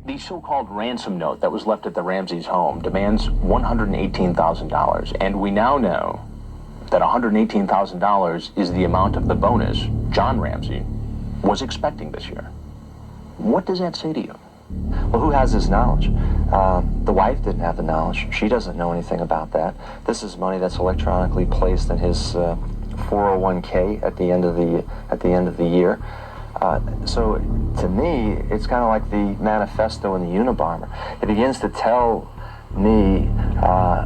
The so-called ransom note that was left at the Ramseys' home demands $118,000, and we now know that $118,000 is the amount of the bonus John Ramsey was expecting this year. What does that say to you? Well, who has this knowledge? The wife didn't have the knowledge. She doesn't know anything about that. This is money that's electronically placed in his 401k at the end of the year. So to me, it's kind of like the manifesto in the Unabomber. It begins to tell me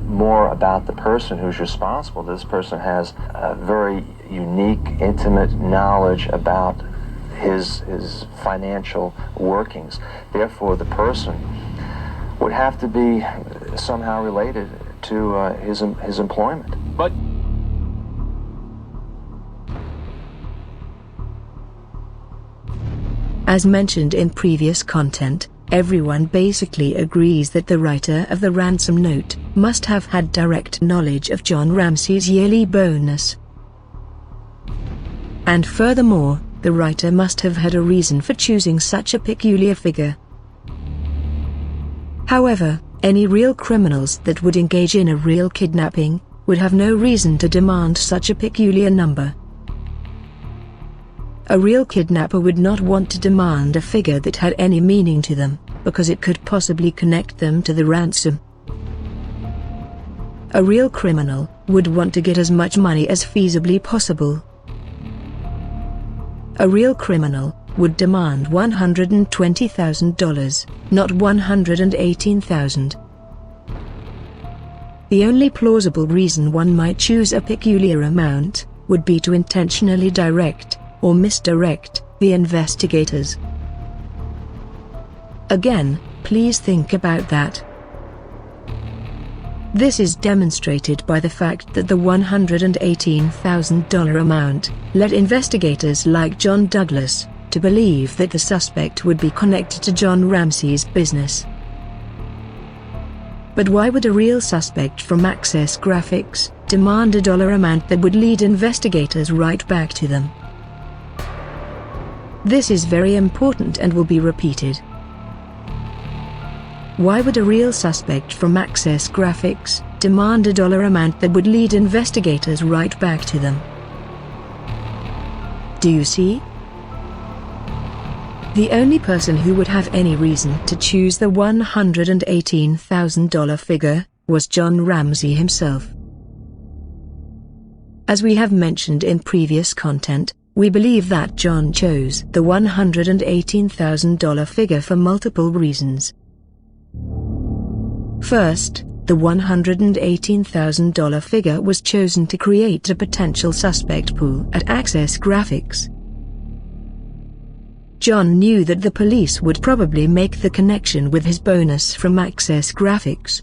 more about the person who's responsible. This person has a very unique, intimate knowledge about his financial workings. Therefore, the person would have to be somehow related to his employment. But as mentioned in previous content, everyone basically agrees that the writer of the ransom note must have had direct knowledge of John Ramsey's yearly bonus. And furthermore, the writer must have had a reason for choosing such a peculiar figure. However, any real criminals that would engage in a real kidnapping would have no reason to demand such a peculiar number. A real kidnapper would not want to demand a figure that had any meaning to them, because it could possibly connect them to the ransom. A real criminal would want to get as much money as feasibly possible. A real criminal would demand $120,000, not $118,000. The only plausible reason one might choose a peculiar amount would be to intentionally direct or misdirect the investigators. Again, please think about that. This is demonstrated by the fact that the $118,000 amount led investigators like John Douglas to believe that the suspect would be connected to John Ramsey's business. But why would a real suspect from Access Graphics demand a dollar amount that would lead investigators right back to them? This is very important and will be repeated. Why would a real suspect from Access Graphics demand a dollar amount that would lead investigators right back to them? Do you see? The only person who would have any reason to choose the $118,000 figure was John Ramsey himself. As we have mentioned in previous content, we believe that John chose the $118,000 figure for multiple reasons. First, the $118,000 figure was chosen to create a potential suspect pool at Access Graphics. John knew that the police would probably make the connection with his bonus from Access Graphics.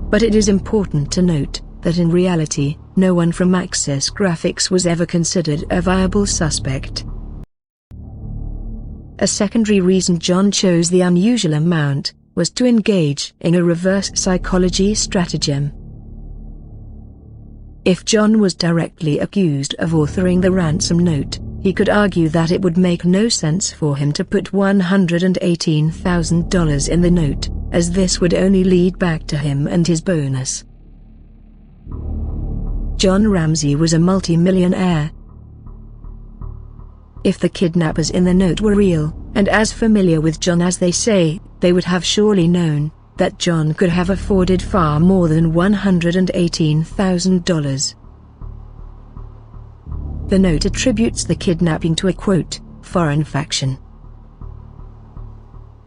But it is important to note that in reality, no one from Access Graphics was ever considered a viable suspect. A secondary reason John chose the unusual amount was to engage in a reverse psychology stratagem. If John was directly accused of authoring the ransom note, he could argue that it would make no sense for him to put $118,000 in the note, as this would only lead back to him and his bonus. John Ramsey was a multi-millionaire. If the kidnappers in the note were real, and as familiar with John as they say, they would have surely known that John could have afforded far more than $118,000. The note attributes the kidnapping to a, quote, foreign faction.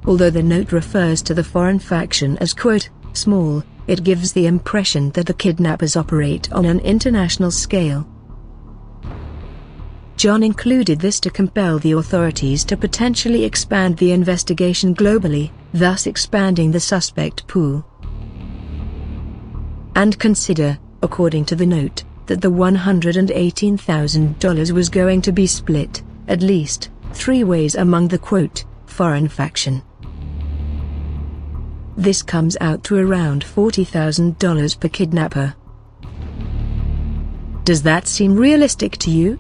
Although the note refers to the foreign faction as, quote, small, it gives the impression that the kidnappers operate on an international scale. John included this to compel the authorities to potentially expand the investigation globally, thus expanding the suspect pool. And consider, according to the note, that the $118,000 was going to be split, at least, 3 ways among the, quote, foreign faction. This comes out to around $40,000 per kidnapper. Does that seem realistic to you?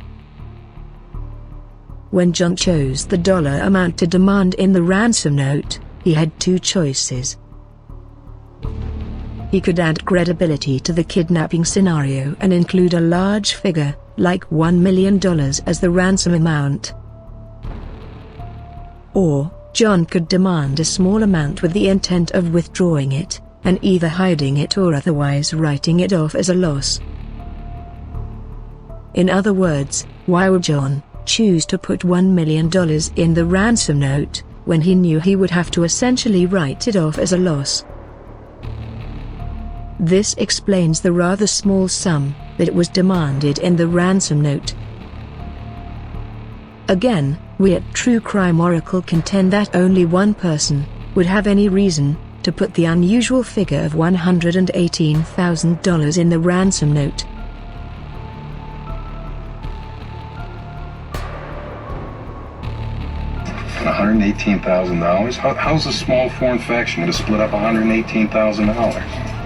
When John chose the dollar amount to demand in the ransom note, he had two choices. He could add credibility to the kidnapping scenario and include a large figure, like $1 million as the ransom amount. Or, John could demand a small amount with the intent of withdrawing it, and either hiding it or otherwise writing it off as a loss. In other words, why would John choose to put $1 million in the ransom note, when he knew he would have to essentially write it off as a loss? This explains the rather small sum that was demanded in the ransom note. Again, we at True Crime Oracle contend that only one person would have any reason to put the unusual figure of $118,000 in the ransom note. $118,000? How's a small foreign faction going to split up $118,000?